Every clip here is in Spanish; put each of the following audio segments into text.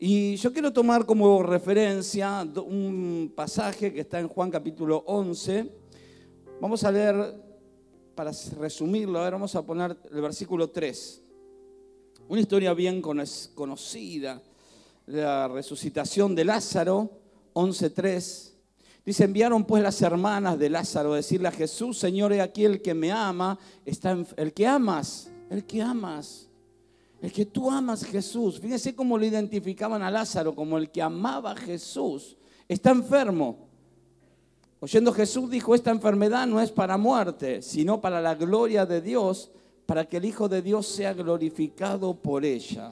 Y yo quiero tomar como referencia un pasaje que está en Juan capítulo 11. Vamos a leer, para resumirlo, vamos a poner el versículo 3. Una historia bien conocida, la resucitación de Lázaro, 11:3. Dice, enviaron pues las hermanas de Lázaro a decirle a Jesús, Señor, he aquí el que me ama, el que amas, el que tú amas, Jesús. Fíjense cómo lo identificaban a Lázaro, como el que amaba a Jesús. Está enfermo. Oyendo Jesús dijo, esta enfermedad no es para muerte, sino para la gloria de Dios, para que el Hijo de Dios sea glorificado por ella.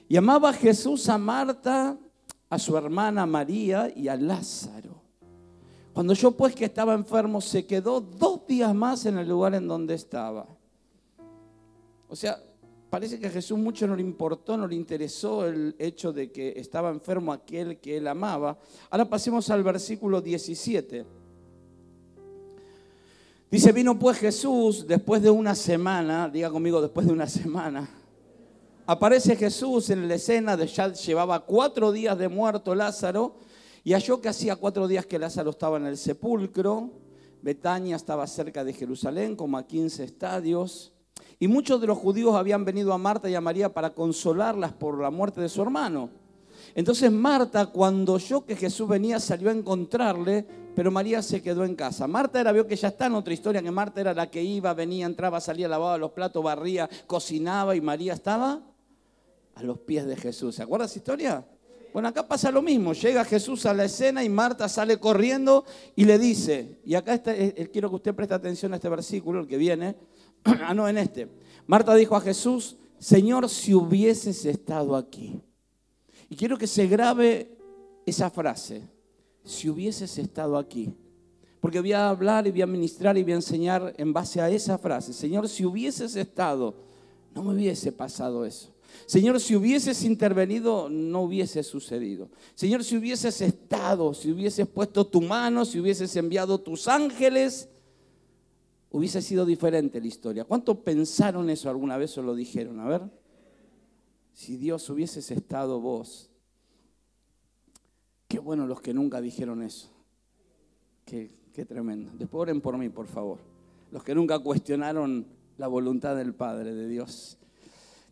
Y amaba a Jesús a Marta, a su hermana María y a Lázaro. Cuando oyó pues que estaba enfermo, se quedó 2 días más en el lugar en donde estaba. O sea, parece que a Jesús mucho no le importó, no le interesó el hecho de que estaba enfermo aquel que él amaba. Ahora pasemos al versículo 17. Dice, vino pues Jesús después de una semana, diga conmigo, después de una semana. Aparece Jesús en la escena, ya llevaba 4 días de muerto Lázaro, y halló que hacía 4 días que Lázaro estaba en el sepulcro. Betania estaba cerca de Jerusalén, como a 15 estadios. Y muchos de los judíos habían venido a Marta y a María para consolarlas por la muerte de su hermano. Entonces Marta, cuando oyó que Jesús venía, salió a encontrarle, pero María se quedó en casa. Marta vio que ya está en otra historia, que Marta era la que iba, venía, entraba, salía, lavaba los platos, barría, cocinaba, y María estaba a los pies de Jesús. ¿Se acuerda esa historia? Bueno, acá pasa lo mismo. Llega Jesús a la escena y Marta sale corriendo y le dice, y acá quiero que usted preste atención a este versículo, el que viene. En este. Marta dijo a Jesús, Señor, si hubieses estado aquí. Y quiero que se grabe esa frase, si hubieses estado aquí. Porque voy a hablar y voy a ministrar y voy a enseñar en base a esa frase. Señor, si hubieses estado, no me hubiese pasado eso. Señor, si hubieses intervenido, no hubiese sucedido. Señor, si hubieses estado, si hubieses puesto tu mano, si hubieses enviado tus ángeles, hubiese sido diferente la historia. ¿Cuántos pensaron eso alguna vez o lo dijeron? A ver, si Dios hubieses estado vos. Qué bueno los que nunca dijeron eso. Qué tremendo. Después oren por mí, por favor. Los que nunca cuestionaron la voluntad del Padre, de Dios.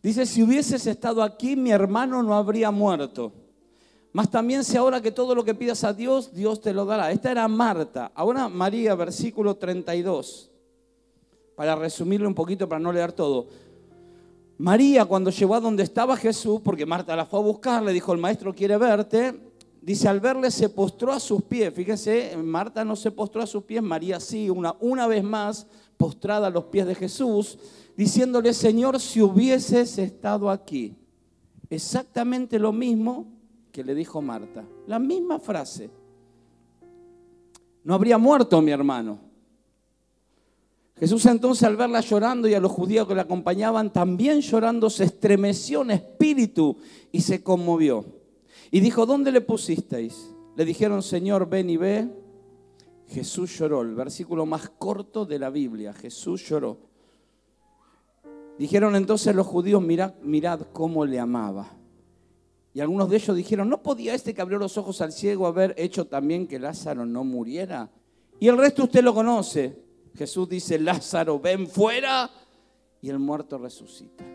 Dice, si hubieses estado aquí, mi hermano no habría muerto. Mas también sé ahora que todo lo que pidas a Dios, Dios te lo dará. Esta era Marta. Ahora María, versículo 32. Para resumirlo un poquito, para no leer todo. María, cuando llegó a donde estaba Jesús, porque Marta la fue a buscar, le dijo, el maestro quiere verte. Dice, al verle se postró a sus pies. Fíjese, Marta no se postró a sus pies, María sí, una vez más postrada a los pies de Jesús, diciéndole, Señor, si hubieses estado aquí. Exactamente lo mismo que le dijo Marta. La misma frase. No habría muerto mi hermano. Jesús entonces, al verla llorando y a los judíos que la acompañaban también llorando, se estremeció en espíritu y se conmovió. Y dijo, ¿dónde le pusisteis? Le dijeron, Señor, ven y ve. Jesús lloró, el versículo más corto de la Biblia. Jesús lloró. Dijeron entonces los judíos, mirad cómo le amaba. Y algunos de ellos dijeron, ¿no podía este que abrió los ojos al ciego haber hecho también que Lázaro no muriera? Y el resto usted lo conoce. Jesús dice, Lázaro, ven fuera, y el muerto resucita.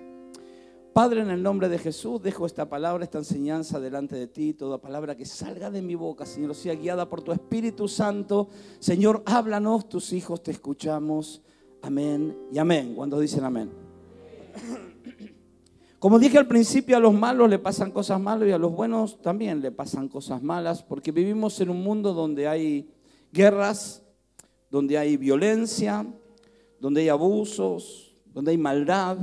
Padre, en el nombre de Jesús, dejo esta palabra, esta enseñanza delante de ti. Toda palabra que salga de mi boca, Señor, sea guiada por tu Espíritu Santo. Señor, háblanos, tus hijos te escuchamos. Amén y amén. ¿Cuántos dicen amén? Como dije al principio, a los malos le pasan cosas malas y a los buenos también le pasan cosas malas, porque vivimos en un mundo donde hay guerras, donde hay violencia, donde hay abusos, donde hay maldad.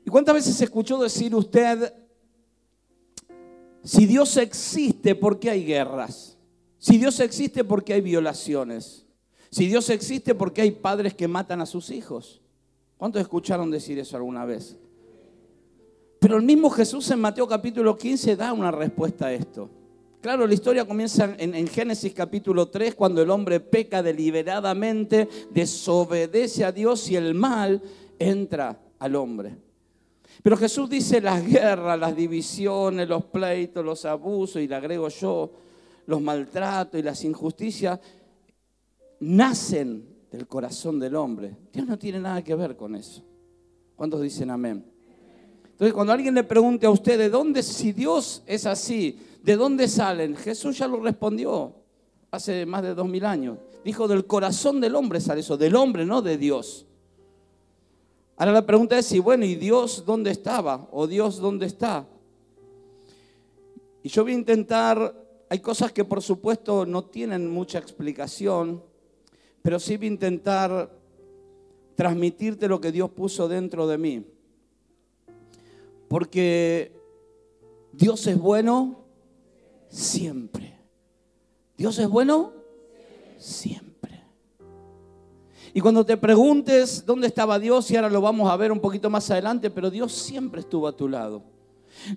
¿Y cuántas veces escuchó decir usted, si Dios existe, ¿por qué hay guerras? Si Dios existe, ¿por qué hay violaciones? Si Dios existe, ¿por qué hay padres que matan a sus hijos? ¿Cuántos escucharon decir eso alguna vez? Pero el mismo Jesús en Mateo capítulo 15 da una respuesta a esto. Claro, la historia comienza en Génesis capítulo 3, cuando el hombre peca deliberadamente, desobedece a Dios y el mal entra al hombre. Pero Jesús dice las guerras, las divisiones, los pleitos, los abusos, y le agrego yo, los maltratos y las injusticias, nacen del corazón del hombre. Dios no tiene nada que ver con eso. ¿Cuántos dicen amén? Entonces, cuando alguien le pregunte a usted, ¿de dónde, si Dios es así, de dónde salen? Jesús ya lo respondió hace más de 2000 años. Dijo, del corazón del hombre sale eso, del hombre, no de Dios. Ahora la pregunta es, bueno, ¿y Dios dónde estaba? ¿O Dios dónde está? Y yo voy a intentar, hay cosas que por supuesto no tienen mucha explicación, pero sí voy a intentar transmitirte lo que Dios puso dentro de mí. Porque Dios es bueno siempre. ¿Dios es bueno? Siempre. Y cuando te preguntes dónde estaba Dios, y ahora lo vamos a ver un poquito más adelante, pero Dios siempre estuvo a tu lado.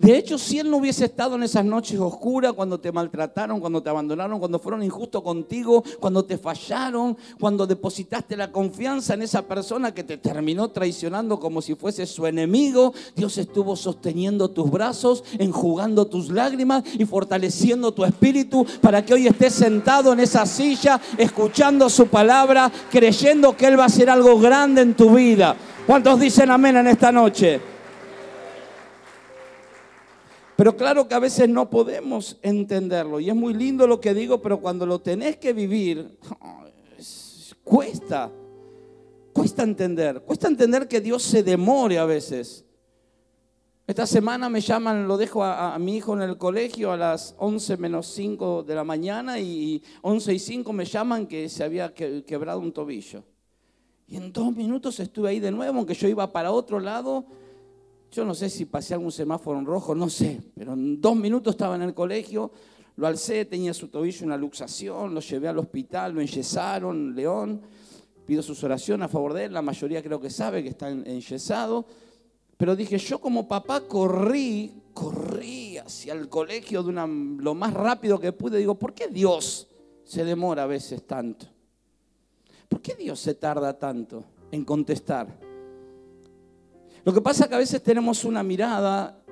De hecho, si Él no hubiese estado en esas noches oscuras, cuando te maltrataron, cuando te abandonaron, cuando fueron injustos contigo, cuando te fallaron, cuando depositaste la confianza en esa persona que te terminó traicionando como si fuese su enemigo, Dios estuvo sosteniendo tus brazos, enjugando tus lágrimas y fortaleciendo tu espíritu para que hoy estés sentado en esa silla, escuchando su palabra, creyendo que Él va a hacer algo grande en tu vida. ¿Cuántos dicen amén en esta noche? Pero claro que a veces no podemos entenderlo. Y es muy lindo lo que digo, pero cuando lo tenés que vivir, cuesta entender. Cuesta entender que Dios se demore a veces. Esta semana me llaman, lo dejo a mi hijo en el colegio a las 11 menos 5 de la mañana y 11 y 5 me llaman que se había quebrado un tobillo. Y en 2 minutos estuve ahí de nuevo, aunque yo iba para otro lado. Yo no sé si pasé algún semáforo en rojo, no sé, pero en 2 minutos estaba en el colegio, lo alcé, tenía su tobillo una luxación, lo llevé al hospital, lo enyesaron, León, pido sus oraciones a favor de él, la mayoría creo que sabe que está enyesado, pero dije, yo como papá corrí hacia el colegio lo más rápido que pude, digo, ¿por qué Dios se demora a veces tanto? ¿Por qué Dios se tarda tanto en contestar? Lo que pasa es que a veces tenemos una mirada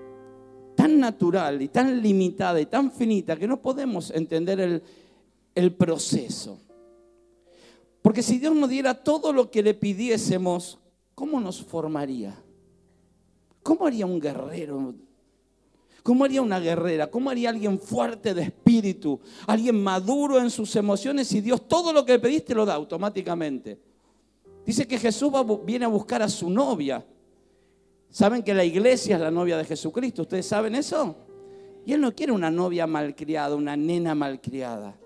tan natural y tan limitada y tan finita que no podemos entender el proceso. Porque si Dios nos diera todo lo que le pidiésemos, ¿cómo nos formaría? ¿Cómo haría un guerrero? ¿Cómo haría una guerrera? ¿Cómo haría alguien fuerte de espíritu? Alguien maduro en sus emociones si Dios todo lo que le pediste lo da automáticamente. Dice que Jesús viene a buscar a su novia. ¿Saben que la iglesia es la novia de Jesucristo? ¿Ustedes saben eso? Y Él no quiere una novia malcriada, una nena malcriada.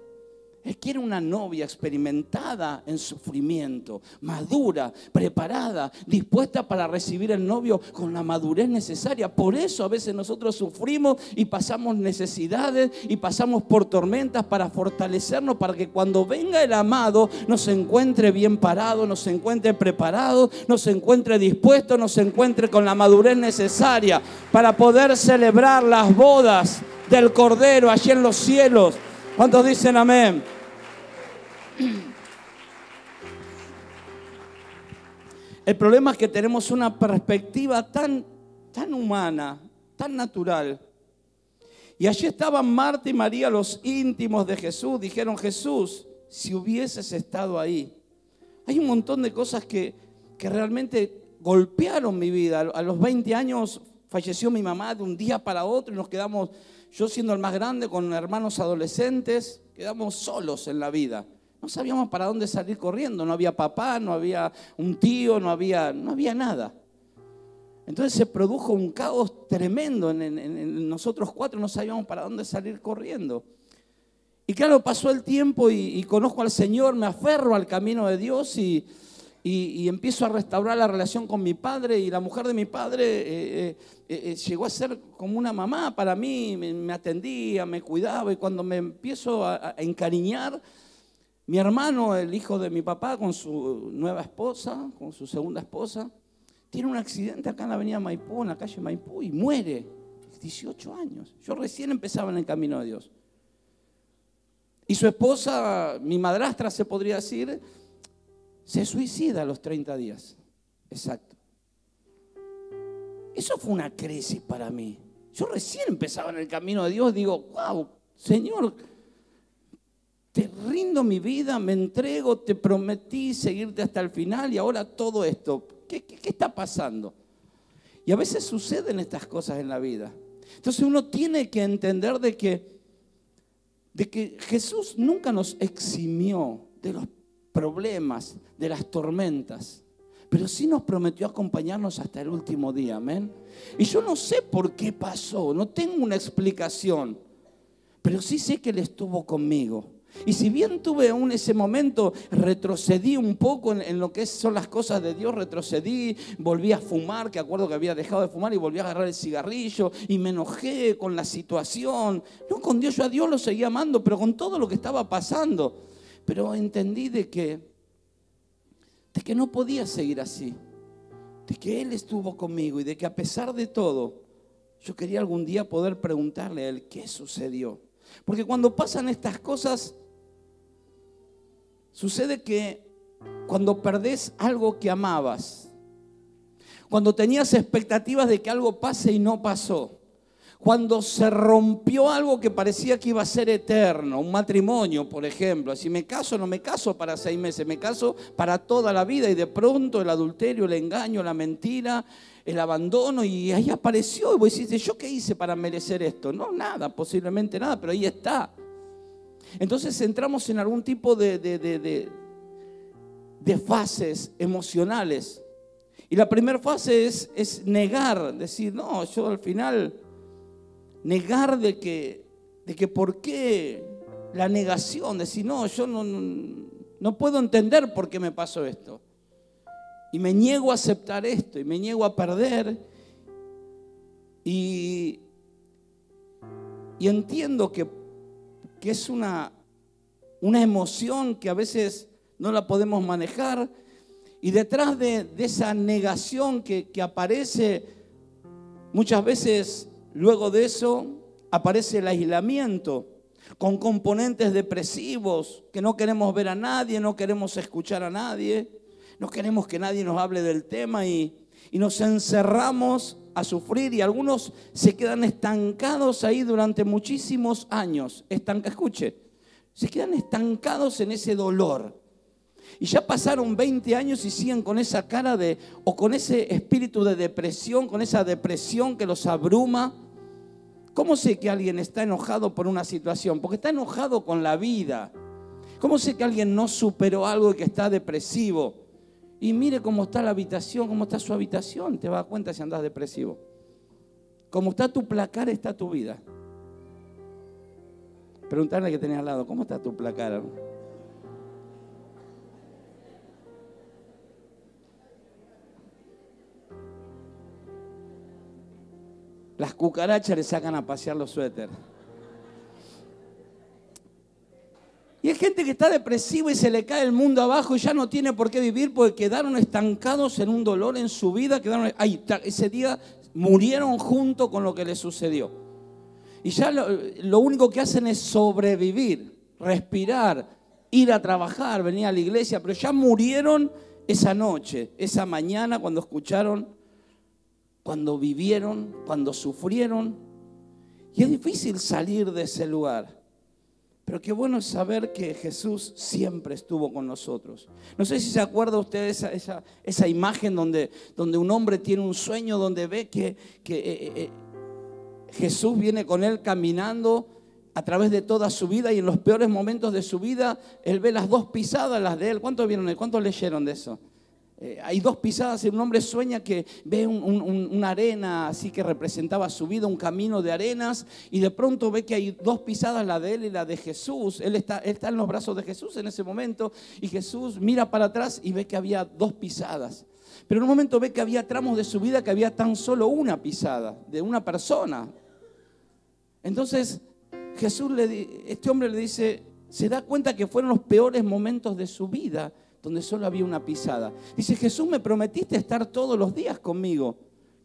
Él quiere una novia experimentada en sufrimiento, madura, preparada, dispuesta para recibir el novio con la madurez necesaria. Por eso a veces nosotros sufrimos y pasamos necesidades y pasamos por tormentas para fortalecernos, para que cuando venga el amado nos encuentre bien parado, nos encuentre preparado, nos encuentre dispuesto, nos encuentre con la madurez necesaria para poder celebrar las bodas del Cordero allí en los cielos. ¿Cuántos dicen amén? El problema es que tenemos una perspectiva tan humana, tan natural. Y allí estaban Marta y María, los íntimos de Jesús. Dijeron, Jesús, si hubieses estado ahí. Hay un montón de cosas que realmente golpearon mi vida. A los 20 años falleció mi mamá de un día para otro y nos quedamos, yo siendo el más grande, con hermanos adolescentes, quedamos solos en la vida. No sabíamos para dónde salir corriendo, no había papá, no había un tío, no había nada. Entonces se produjo un caos tremendo en nosotros 4, no sabíamos para dónde salir corriendo. Y claro, pasó el tiempo y conozco al Señor, me aferro al camino de Dios y empiezo a restaurar la relación con mi padre, y la mujer de mi padre llegó a ser como una mamá para mí, me atendía, me cuidaba, y cuando me empiezo a encariñar, mi hermano, el hijo de mi papá, con su nueva esposa, con su segunda esposa, tiene un accidente acá en la avenida Maipú, en la calle Maipú, y muere. 18 años. Yo recién empezaba en el camino de Dios. Y su esposa, mi madrastra se podría decir, se suicida a los 30 días. Exacto. Eso fue una crisis para mí. Yo recién empezaba en el camino de Dios, digo, wow, Señor, te rindo mi vida, me entrego, te prometí seguirte hasta el final y ahora todo esto. ¿Qué está pasando? Y a veces suceden estas cosas en la vida. Entonces uno tiene que entender de que Jesús nunca nos eximió de los problemas, de las tormentas, pero sí nos prometió acompañarnos hasta el último día, amén. Y yo no sé por qué pasó, no tengo una explicación, pero sí sé que Él estuvo conmigo. Y si bien tuve aún ese momento, retrocedí un poco en lo que son las cosas de Dios, retrocedí, volví a fumar, que acuerdo que había dejado de fumar y volví a agarrar el cigarrillo y me enojé con la situación. No con Dios, yo a Dios lo seguía amando, pero con todo lo que estaba pasando. Pero entendí de que no podía seguir así, de que Él estuvo conmigo y de que a pesar de todo, yo quería algún día poder preguntarle a Él qué sucedió. Porque cuando pasan estas cosas, sucede que cuando perdés algo que amabas, cuando tenías expectativas de que algo pase y no pasó, cuando se rompió algo que parecía que iba a ser eterno, un matrimonio, por ejemplo, si me caso, no me caso para 6 meses, me caso para toda la vida y de pronto el adulterio, el engaño, la mentira, el abandono y ahí apareció y vos decís, ¿yo qué hice para merecer esto? No, nada, posiblemente nada, pero ahí está. Entonces entramos en algún tipo de fases emocionales y la primera fase es negar, decir, no, yo al final... Negar de que por qué la negación, decir, no, yo no puedo entender por qué me pasó esto. Y me niego a aceptar esto, y me niego a perder. Y entiendo que es una emoción que a veces no la podemos manejar. Y detrás de esa negación que aparece muchas veces... Luego de eso aparece el aislamiento con componentes depresivos, que no queremos ver a nadie, no queremos escuchar a nadie, no queremos que nadie nos hable del tema y nos encerramos a sufrir y algunos se quedan estancados ahí durante muchísimos años. Escuche, se quedan estancados en ese dolor. Y ya pasaron 20 años y siguen con esa cara o con ese espíritu de depresión, con esa depresión que los abruma. ¿Cómo sé que alguien está enojado por una situación? Porque está enojado con la vida. ¿Cómo sé que alguien no superó algo y que está depresivo? Y mire cómo está la habitación, cómo está su habitación. Te vas a dar cuenta si andas depresivo. Como está tu placar, está tu vida. Preguntarle que tenés al lado, ¿cómo está tu placar? Las cucarachas le sacan a pasear los suéteres. Y hay gente que está depresiva y se le cae el mundo abajo y ya no tiene por qué vivir porque quedaron estancados en un dolor en su vida. Ese día murieron junto con lo que les sucedió. Y ya lo único que hacen es sobrevivir, respirar, ir a trabajar, venir a la iglesia. Pero ya murieron esa noche, esa mañana cuando escucharon, cuando vivieron, cuando sufrieron. Y es difícil salir de ese lugar. Pero qué bueno es saber que Jesús siempre estuvo con nosotros. No sé si se acuerda usted de esa imagen donde un hombre tiene un sueño, donde ve que Jesús viene con él caminando a través de toda su vida y en los peores momentos de su vida, él ve las 2 pisadas, las de él. ¿Cuántos vieron? ¿Cuántos leyeron de eso? Hay 2 pisadas y un hombre sueña que ve una arena así que representaba su vida, un camino de arenas, y de pronto ve que hay 2 pisadas, la de él y la de Jesús. Él está en los brazos de Jesús en ese momento y Jesús mira para atrás y ve que había 2 pisadas. Pero en un momento ve que había tramos de su vida que había tan solo una pisada de una persona. Entonces este hombre le dice, se da cuenta que fueron los peores momentos de su vida donde solo había una pisada. Dice, Jesús, me prometiste estar todos los días conmigo.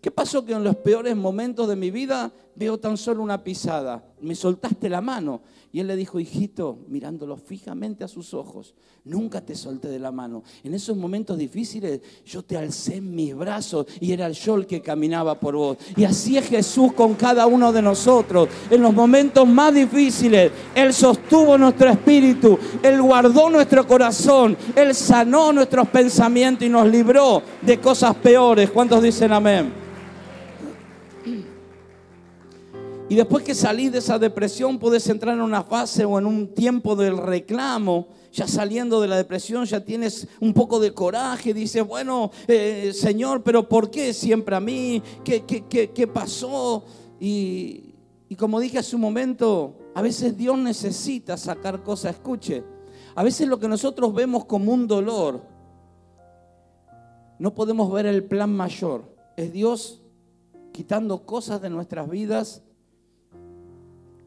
¿Qué pasó que en los peores momentos de mi vida veo tan solo una pisada? me soltaste la mano. Y él le dijo, hijito, mirándolo fijamente a sus ojos, nunca te solté de la mano. En esos momentos difíciles yo te alcé en mis brazos y era yo el que caminaba por vos. Y así es Jesús con cada uno de nosotros. En los momentos más difíciles, Él sostuvo nuestro espíritu, Él guardó nuestro corazón, Él sanó nuestros pensamientos y nos libró de cosas peores. ¿Cuántos dicen amén? Y después que salís de esa depresión, puedes entrar en una fase o en un tiempo del reclamo. Ya saliendo de la depresión, ya tienes un poco de coraje. Dices, bueno, Señor, pero ¿por qué siempre a mí? ¿Qué pasó? Y como dije hace un momento, a veces Dios necesita sacar cosas. Escuche, a veces lo que nosotros vemos como un dolor, no podemos ver el plan mayor. Es Dios quitando cosas de nuestras vidas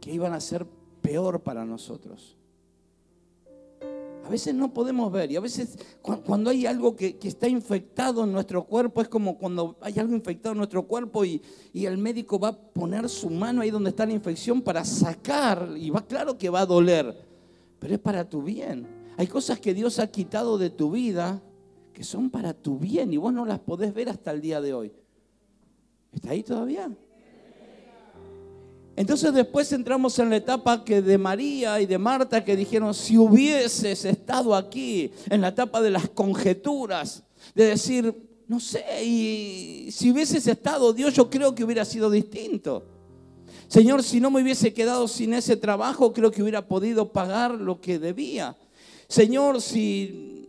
que iban a ser peor para nosotros. A veces no podemos ver, y a veces cuando hay algo que está infectado en nuestro cuerpo, es como cuando hay algo infectado en nuestro cuerpo y el médico va a poner su mano ahí donde está la infección para sacar, y claro que va a doler, pero es para tu bien. Hay cosas que Dios ha quitado de tu vida que son para tu bien y vos no las podés ver hasta el día de hoy. ¿Está ahí todavía? Entonces después entramos en la etapa que de María y de Marta, que dijeron, si hubieses estado aquí, en la etapa de las conjeturas, de decir, no sé, y si hubieses estado, Dios, yo creo que hubiera sido distinto. Señor, si no me hubiese quedado sin ese trabajo, creo que hubiera podido pagar lo que debía. Señor, si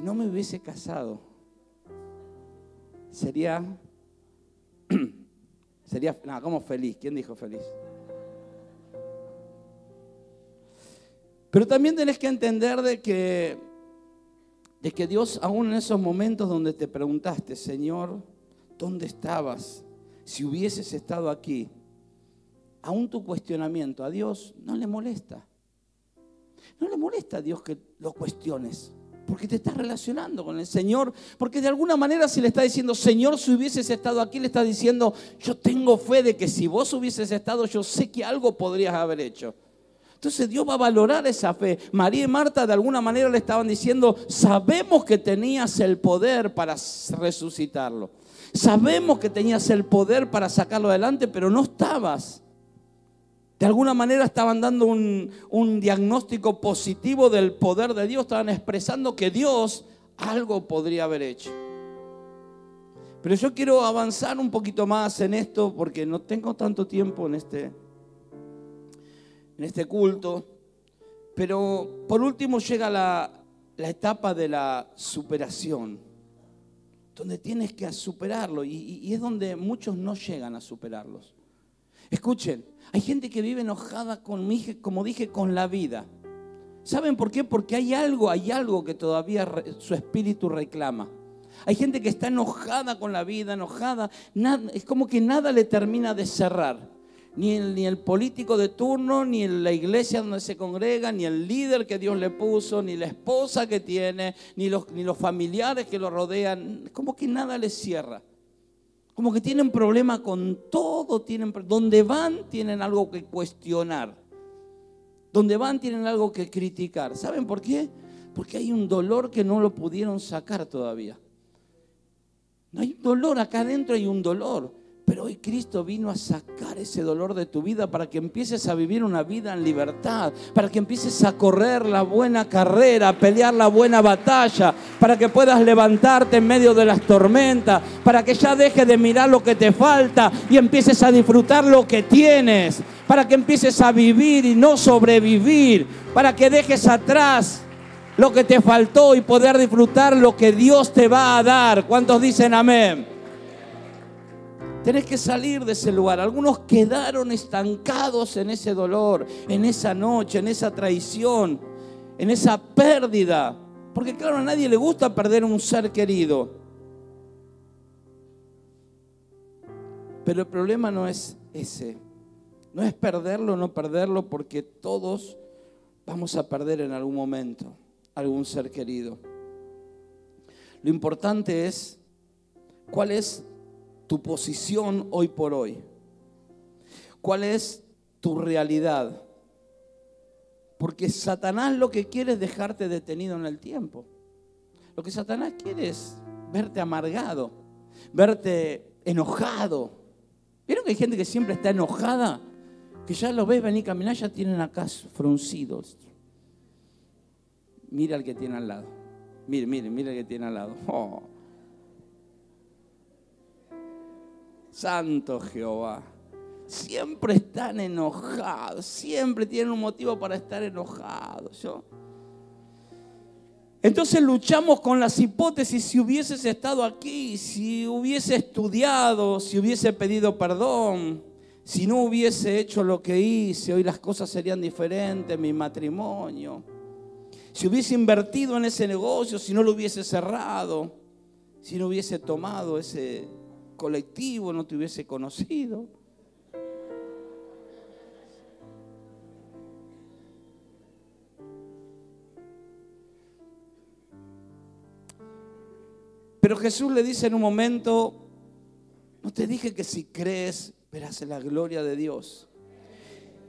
no me hubiese casado, sería, como feliz. ¿Quién dijo feliz? Pero también tenés que entender de que Dios, aún en esos momentos donde te preguntaste, Señor, ¿dónde estabas? Si hubieses estado aquí, aún tu cuestionamiento a Dios no le molesta. No le molesta a Dios que lo cuestiones. Porque te estás relacionando con el Señor. Porque de alguna manera si le está diciendo, Señor, si hubieses estado aquí, le está diciendo, yo tengo fe de que si vos hubieses estado, yo sé que algo podrías haber hecho. Entonces Dios va a valorar esa fe. María y Marta de alguna manera le estaban diciendo, sabemos que tenías el poder para resucitarlo. Sabemos que tenías el poder para sacarlo adelante, pero no estabas. De alguna manera estaban dando un diagnóstico positivo del poder de Dios. Estaban expresando que Dios algo podría haber hecho. Pero yo quiero avanzar un poquito más en esto porque no tengo tanto tiempo en este culto. Pero por último llega la etapa de la superación, donde tienes que superarlo y es donde muchos no llegan a superarlos. Escuchen, hay gente que vive enojada como dije, con la vida. ¿Saben por qué? Porque hay algo que todavía su espíritu reclama. Hay gente que está enojada con la vida, enojada. Es como que nada le termina de cerrar. Ni el político de turno, ni la iglesia donde se congrega, ni el líder que Dios le puso, ni la esposa que tiene, ni los familiares que lo rodean. Es como que nada les cierra. Como que tienen problema con todo, donde van tienen algo que cuestionar, donde van tienen algo que criticar. ¿Saben por qué? Porque hay un dolor que no lo pudieron sacar todavía. No hay dolor, acá adentro hay un dolor. Pero hoy Cristo vino a sacar ese dolor de tu vida para que empieces a vivir una vida en libertad, para que empieces a correr la buena carrera, a pelear la buena batalla, para que puedas levantarte en medio de las tormentas, para que ya dejes de mirar lo que te falta y empieces a disfrutar lo que tienes, para que empieces a vivir y no sobrevivir, para que dejes atrás lo que te faltó y poder disfrutar lo que Dios te va a dar. ¿Cuántos dicen amén? Tenés que salir de ese lugar. Algunos quedaron estancados en ese dolor, en esa noche, en esa traición, en esa pérdida. Porque claro, a nadie le gusta perder un ser querido. Pero el problema no es ese. No es perderlo o no perderlo, porque todos vamos a perder en algún momento algún ser querido. Lo importante es ¿Cuál es tu posición hoy por hoy? ¿Cuál es tu realidad? Porque Satanás lo que quiere es dejarte detenido en el tiempo. Lo que Satanás quiere es verte amargado, verte enojado. ¿Vieron que hay gente que siempre está enojada? Que ya lo ves venir caminar, ya tienen acá fruncidos. Mira al que tiene al lado. Mira el que tiene al lado. Oh. Santo Jehová. Siempre están enojados, siempre tienen un motivo para estar enojados. Entonces luchamos con las hipótesis. Si hubieses estado aquí, si hubiese estudiado, si hubiese pedido perdón, si no hubiese hecho lo que hice, hoy las cosas serían diferentes, mi matrimonio. Si hubiese invertido en ese negocio, si no lo hubiese cerrado, si no hubiese tomado ese colectivo, no te hubiese conocido. Pero Jesús le dice en un momento, no te dije que si crees verás la gloria de Dios.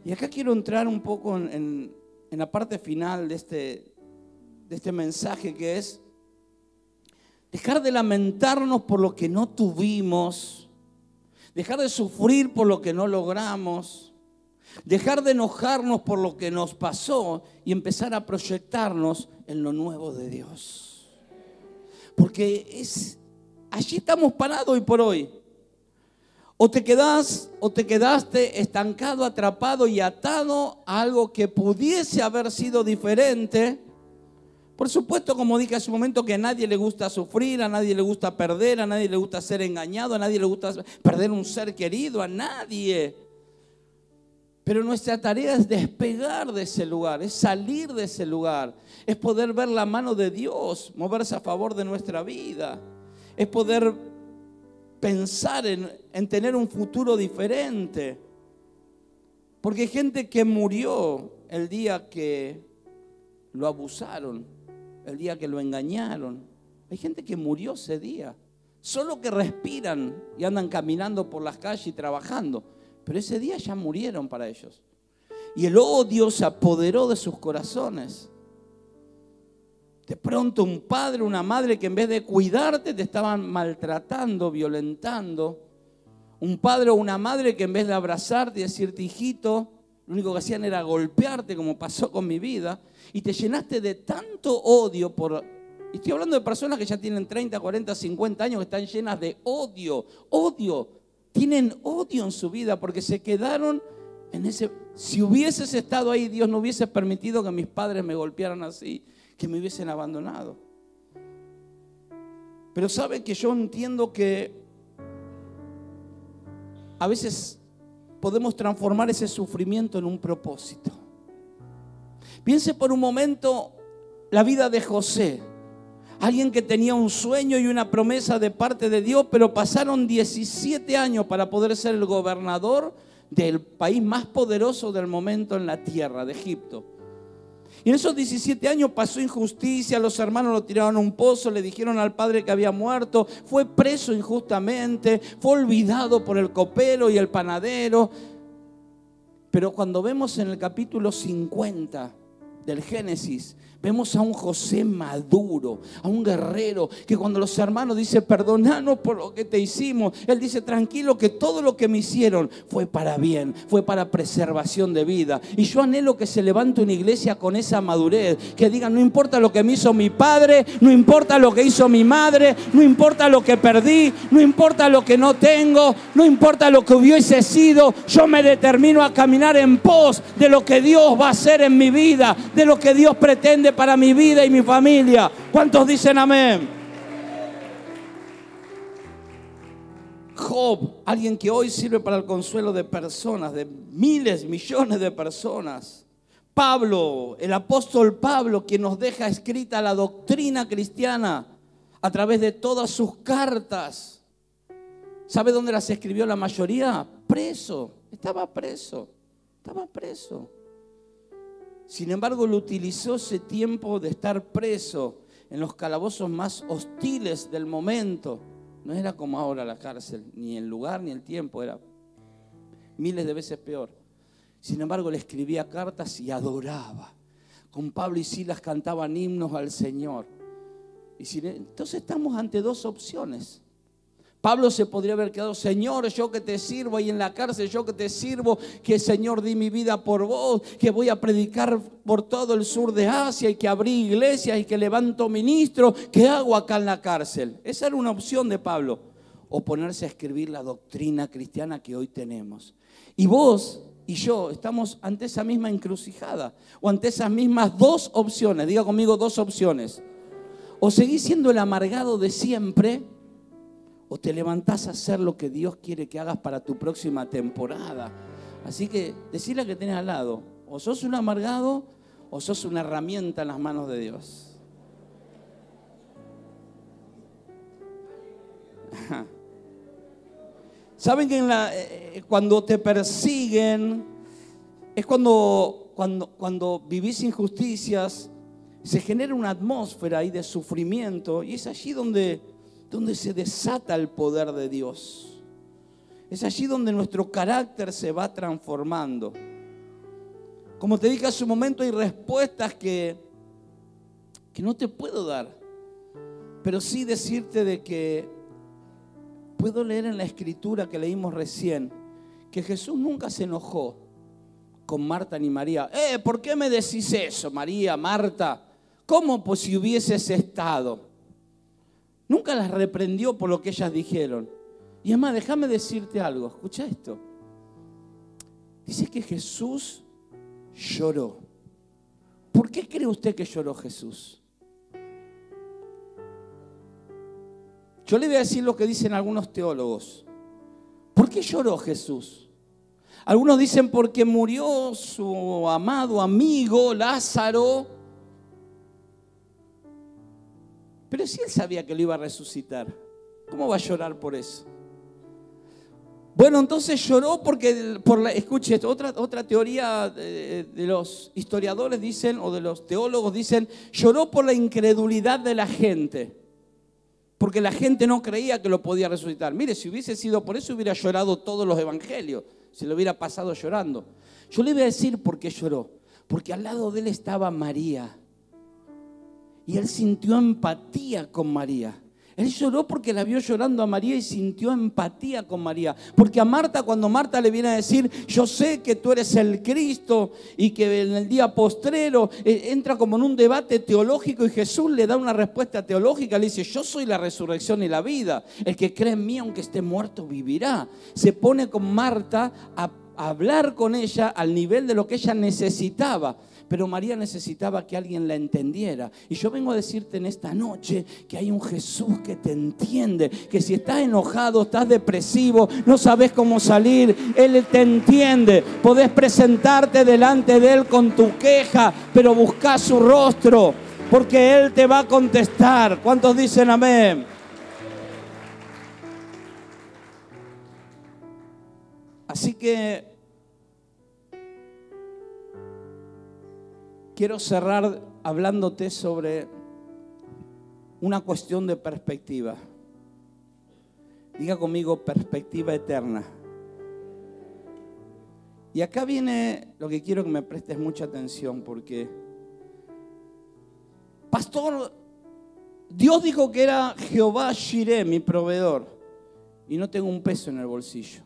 Y acá quiero entrar un poco en la parte final de este mensaje, que es dejar de lamentarnos por lo que no tuvimos, dejar de sufrir por lo que no logramos, dejar de enojarnos por lo que nos pasó y empezar a proyectarnos en lo nuevo de Dios. Porque allí estamos parados hoy por hoy. O te quedaste estancado, atrapado y atado a algo que pudiese haber sido diferente. Por supuesto, como dije hace un momento, que a nadie le gusta sufrir, a nadie le gusta perder, a nadie le gusta ser engañado, a nadie le gusta perder un ser querido, a nadie. Pero nuestra tarea es despegar de ese lugar, es salir de ese lugar, es poder ver la mano de Dios moverse a favor de nuestra vida, es poder pensar en tener un futuro diferente. Porque hay gente que murió el día que lo abusaron, el día que lo engañaron. Hay gente que murió ese día, solo que respiran y andan caminando por las calles y trabajando. Pero ese día ya murieron para ellos. Y el odio se apoderó de sus corazones. De pronto un padre, una madre que en vez de cuidarte te estaban maltratando, violentando. Un padre o una madre que en vez de abrazarte y decirte hijito, lo único que hacían era golpearte, como pasó con mi vida. Y te llenaste de tanto odio y estoy hablando de personas que ya tienen 30, 40, 50 años que están llenas de odio. Tienen odio en su vida porque se quedaron en ese... Si hubieses estado ahí, Dios no hubiese permitido que mis padres me golpearan así, que me hubiesen abandonado. Pero sabe que yo entiendo que a veces podemos transformar ese sufrimiento en un propósito. Piense por un momento la vida de José. Alguien que tenía un sueño y una promesa de parte de Dios, pero pasaron 17 años para poder ser el gobernador del país más poderoso del momento en la tierra, de Egipto. Y en esos 17 años pasó injusticia, los hermanos lo tiraron a un pozo, le dijeron al padre que había muerto, fue preso injustamente, fue olvidado por el copero y el panadero. Pero cuando vemos en el capítulo 50 del Génesis, vemos a un José maduro, a un guerrero, que cuando los hermanos dicen, perdónanos por lo que te hicimos, él dice, tranquilo, que todo lo que me hicieron fue para bien, fue para preservación de vida. Y yo anhelo que se levante una iglesia con esa madurez, que digan, no importa lo que me hizo mi padre, no importa lo que hizo mi madre, no importa lo que perdí, no importa lo que no tengo, no importa lo que hubiese sido, yo me determino a caminar en pos de lo que Dios va a hacer en mi vida, de lo que Dios pretende para mi vida y mi familia. ¿Cuántos dicen amén? Job, alguien que hoy sirve para el consuelo de personas, de miles, millones de personas. Pablo, el apóstol Pablo, quien nos deja escrita la doctrina cristiana a través de todas sus cartas. ¿Sabe dónde las escribió la mayoría? Preso, estaba preso. Sin embargo, él utilizó ese tiempo de estar preso en los calabozos más hostiles del momento No era como ahora la cárcel, ni el lugar ni el tiempo, era miles de veces peor. Sin embargo, le escribía cartas y adoraba. Con Pablo y Silas cantaban himnos al Señor. Entonces estamos ante dos opciones. Pablo se podría haber quedado: Señor, yo que te sirvo ahí en la cárcel, yo que te sirvo, que Señor di mi vida por vos, que voy a predicar por todo el sur de Asia y que abrí iglesias y que levanto ministros. ¿Qué hago acá en la cárcel? Esa era una opción de Pablo. O ponerse a escribir la doctrina cristiana que hoy tenemos. Y vos y yo estamos ante esa misma encrucijada o ante esas mismas dos opciones. Diga conmigo, dos opciones. O seguís siendo el amargado de siempre, o te levantás a hacer lo que Dios quiere que hagas para tu próxima temporada. Así que decile a que tenés al lado: o sos un amargado o sos una herramienta en las manos de Dios. ¿Saben que cuando te persiguen es cuando vivís injusticias, se genera una atmósfera ahí de sufrimiento, y es allí donde se desata el poder de Dios. Es allí donde nuestro carácter se va transformando. Como te dije hace un momento, hay respuestas que no te puedo dar, pero sí decirte de que puedo leer en la escritura que leímos recién que Jesús nunca se enojó con Marta ni María. ¿Por qué me decís eso, María, Marta? ¿Cómo pues si hubieses estado? Nunca las reprendió por lo que ellas dijeron. Y además, déjame decirte algo. Escucha esto. Dice que Jesús lloró. ¿Por qué cree usted que lloró Jesús? Yo le voy a decir lo que dicen algunos teólogos. ¿Por qué lloró Jesús? Algunos dicen porque murió su amado amigo Lázaro. Pero si él sabía que lo iba a resucitar, ¿cómo va a llorar por eso? Bueno, entonces lloró porque, escuche esto, otra teoría de los historiadores dicen, o de los teólogos dicen, lloró por la incredulidad de la gente. Porque la gente no creía que lo podía resucitar. Mire, si hubiese sido por eso, hubiera llorado todos los evangelios. Se lo hubiera pasado llorando. Yo le voy a decir por qué lloró. Porque al lado de él estaba María. Y él sintió empatía con María. Él lloró porque la vio llorando a María y sintió empatía con María. Porque a Marta, cuando Marta le viene a decir: yo sé que tú eres el Cristo y que en el día postrero, entra como en un debate teológico, y Jesús le da una respuesta teológica. Le dice: yo soy la resurrección y la vida. El que cree en mí, aunque esté muerto, vivirá. Se pone con Marta a hablar con ella al nivel de lo que ella necesitaba. Pero María necesitaba que alguien la entendiera. Y yo vengo a decirte en esta noche que hay un Jesús que te entiende. Que si estás enojado, estás depresivo, no sabes cómo salir, Él te entiende. Podés presentarte delante de Él con tu queja, pero buscá su rostro, porque Él te va a contestar. ¿Cuántos dicen amén? Así que quiero cerrar hablándote sobre una cuestión de perspectiva. Diga conmigo: perspectiva eterna. Y acá viene lo que quiero que me prestes mucha atención, porque, pastor, Dios dijo que era Jehová Jireh, mi proveedor, y no tengo un peso en el bolsillo.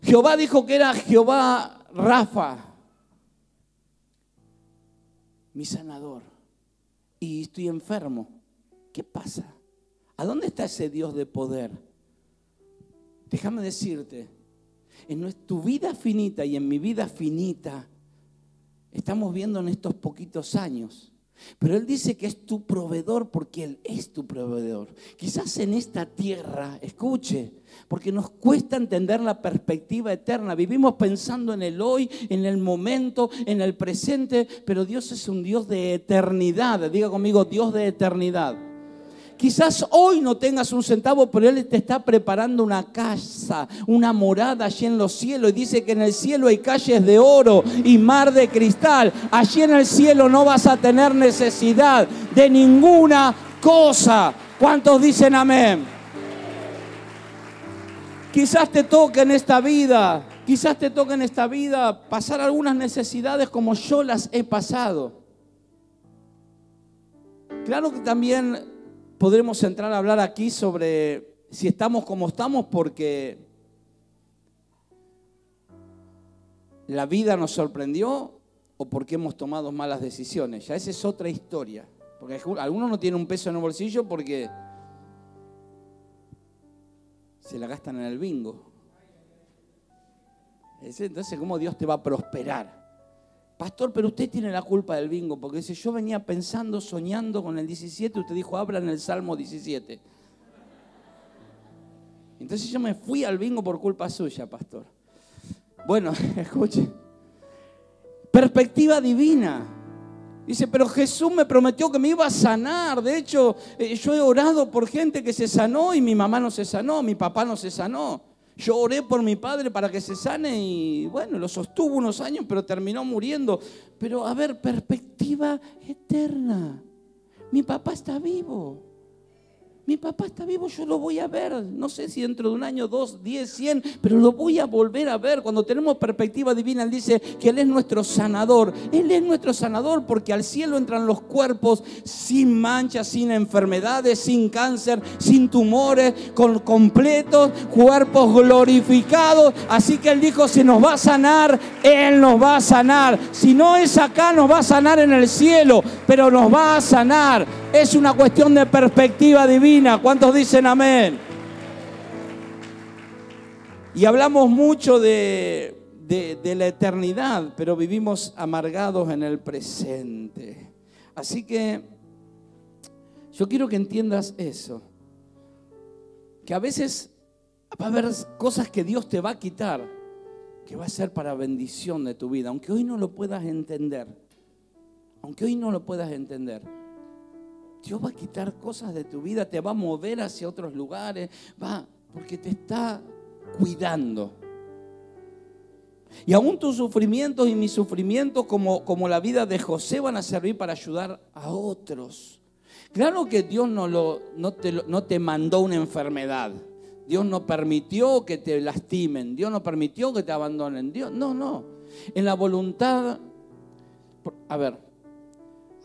Jehová dijo que era Jehová Rafa, mi sanador, y estoy enfermo. ¿Qué pasa? ¿A dónde está ese Dios de poder? Déjame decirte, en tu vida finita y en mi vida finita, estamos viendo en estos poquitos años. Pero Él dice que es tu proveedor porque Él es tu proveedor. Quizás en esta tierra, escuche, porque nos cuesta entender la perspectiva eterna. Vivimos pensando en el hoy, en el momento, en el presente, pero Dios es un Dios de eternidad. Diga conmigo: Dios de eternidad. Quizás hoy no tengas un centavo, pero Él te está preparando una casa, una morada allí en los cielos. Y dice que en el cielo hay calles de oro y mar de cristal. Allí en el cielo no vas a tener necesidad de ninguna cosa. ¿Cuántos dicen amén? Quizás te toque en esta vida, pasar algunas necesidades como yo las he pasado. Claro que también podremos entrar a hablar aquí sobre si estamos como estamos porque la vida nos sorprendió o porque hemos tomado malas decisiones. Ya esa es otra historia. Porque algunos no tienen un peso en el bolsillo porque se la gastan en el bingo. Entonces, ¿cómo Dios te va a prosperar? Pastor, pero usted tiene la culpa del bingo, porque dice, yo venía pensando, soñando con el 17, usted dijo, habla en el Salmo 17. Entonces yo me fui al bingo por culpa suya, pastor. Bueno, escuche. Perspectiva divina. Dice, pero Jesús me prometió que me iba a sanar. De hecho, yo he orado por gente que se sanó y mi mamá no se sanó, mi papá no se sanó. Yo oré por mi padre para que se sane y bueno, lo sostuvo unos años, pero terminó muriendo. Pero a ver, perspectiva eterna. Mi papá está vivo. Mi papá está vivo, yo lo voy a ver. No sé si dentro de un año, 2, 10, 100, pero lo voy a volver a ver. Cuando tenemos perspectiva divina, Él dice que Él es nuestro sanador. Él es nuestro sanador porque al cielo entran los cuerpos sin manchas, sin enfermedades, sin cáncer, sin tumores, completos, cuerpos glorificados. Así que Él dijo, si nos va a sanar, Él nos va a sanar. Si no es acá, nos va a sanar en el cielo, pero nos va a sanar. Es una cuestión de perspectiva divina. ¿Cuántos dicen amén? Y hablamos mucho de la eternidad, pero vivimos amargados en el presente. Así que yo quiero que entiendas eso. Que a veces va a haber cosas que Dios te va a quitar, que va a ser para bendición de tu vida, aunque hoy no lo puedas entender. Dios va a quitar cosas de tu vida, te va a mover hacia otros lugares, porque te está cuidando. Y aún tus sufrimientos y mis sufrimientos, como la vida de José, van a servir para ayudar a otros. Claro que Dios no te mandó una enfermedad. Dios no permitió que te lastimen. Dios no permitió que te abandonen. Dios, no. En la voluntad,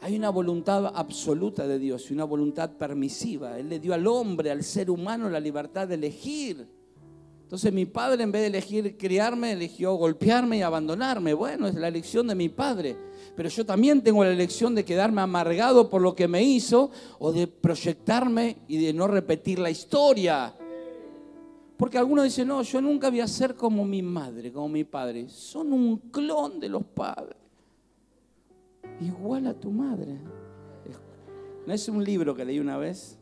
hay una voluntad absoluta de Dios y una voluntad permisiva. Él le dio al hombre, al ser humano, la libertad de elegir. Entonces mi padre, en vez de elegir criarme, eligió golpearme y abandonarme. Bueno, es la elección de mi padre. Pero yo también tengo la elección de quedarme amargado por lo que me hizo o de proyectarme y de no repetir la historia. Porque algunos dicen, no, yo nunca voy a ser como mi madre, como mi padre. Son un clon de los padres. Igual a tu madre. ¿No es un libro que leí una vez?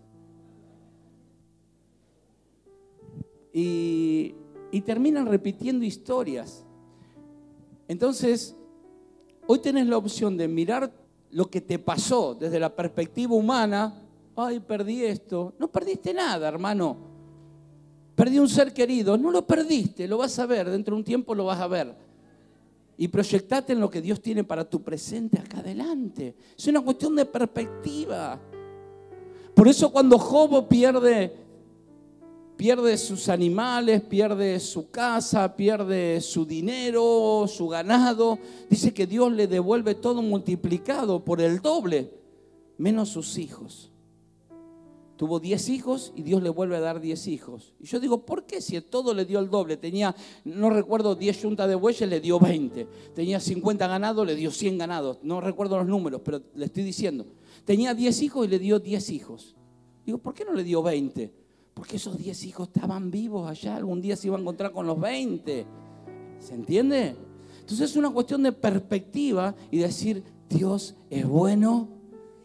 Y terminan repitiendo historias. Entonces, hoy tenés la opción de mirar lo que te pasó desde la perspectiva humana. Ay, perdí esto. No perdiste nada, hermano. Perdí un ser querido. No lo perdiste, lo vas a ver. Dentro de un tiempo lo vas a ver. Y proyectate en lo que Dios tiene para tu presente acá adelante. Es una cuestión de perspectiva. Por eso cuando Job pierde sus animales, pierde su casa, pierde su dinero, su ganado, dice que Dios le devuelve todo multiplicado por el doble, menos sus hijos. Tuvo 10 hijos y Dios le vuelve a dar 10 hijos. Y yo digo, ¿por qué si todo le dio el doble? Tenía, no recuerdo, 10 yuntas de bueyes, le dio 20. Tenía 50 ganados, le dio 100 ganados. No recuerdo los números, pero le estoy diciendo. Tenía 10 hijos y le dio 10 hijos. Digo, ¿por qué no le dio 20? Porque esos 10 hijos estaban vivos allá. Algún día se iba a encontrar con los 20. ¿Se entiende? Entonces es una cuestión de perspectiva y decir, Dios es bueno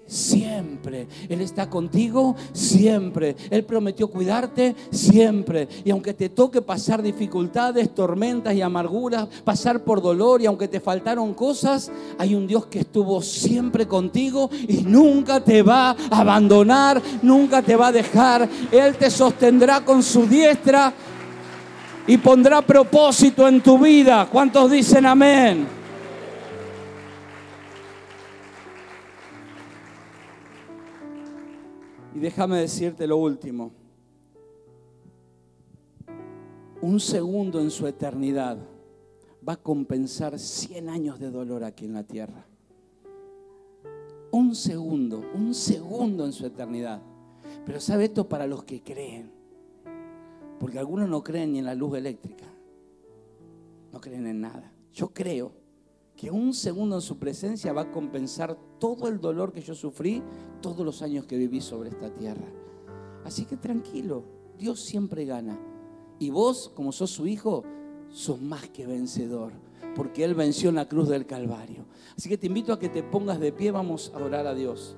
siempre. Él está contigo siempre. Él prometió cuidarte siempre. Y aunque te toque pasar dificultades, tormentas y amarguras, pasar por dolor y aunque te faltaron cosas, hay un Dios que estuvo siempre contigo y nunca te va a abandonar, nunca te va a dejar. Él te sostendrá con su diestra y pondrá propósito en tu vida. ¿Cuántos dicen amén? Y déjame decirte lo último. Un segundo en su eternidad va a compensar 100 años de dolor aquí en la tierra. Un segundo en su eternidad. Pero ¿sabe esto para los que creen? Porque algunos no creen ni en la luz eléctrica. No creen en nada. Yo creo que un segundo en su presencia va a compensar todo el dolor que yo sufrí todos los años que viví sobre esta tierra. Así que tranquilo, Dios siempre gana. Y vos, como sos su hijo, sos más que vencedor, porque Él venció en la cruz del Calvario. Así que te invito a que te pongas de pie, vamos a orar a Dios.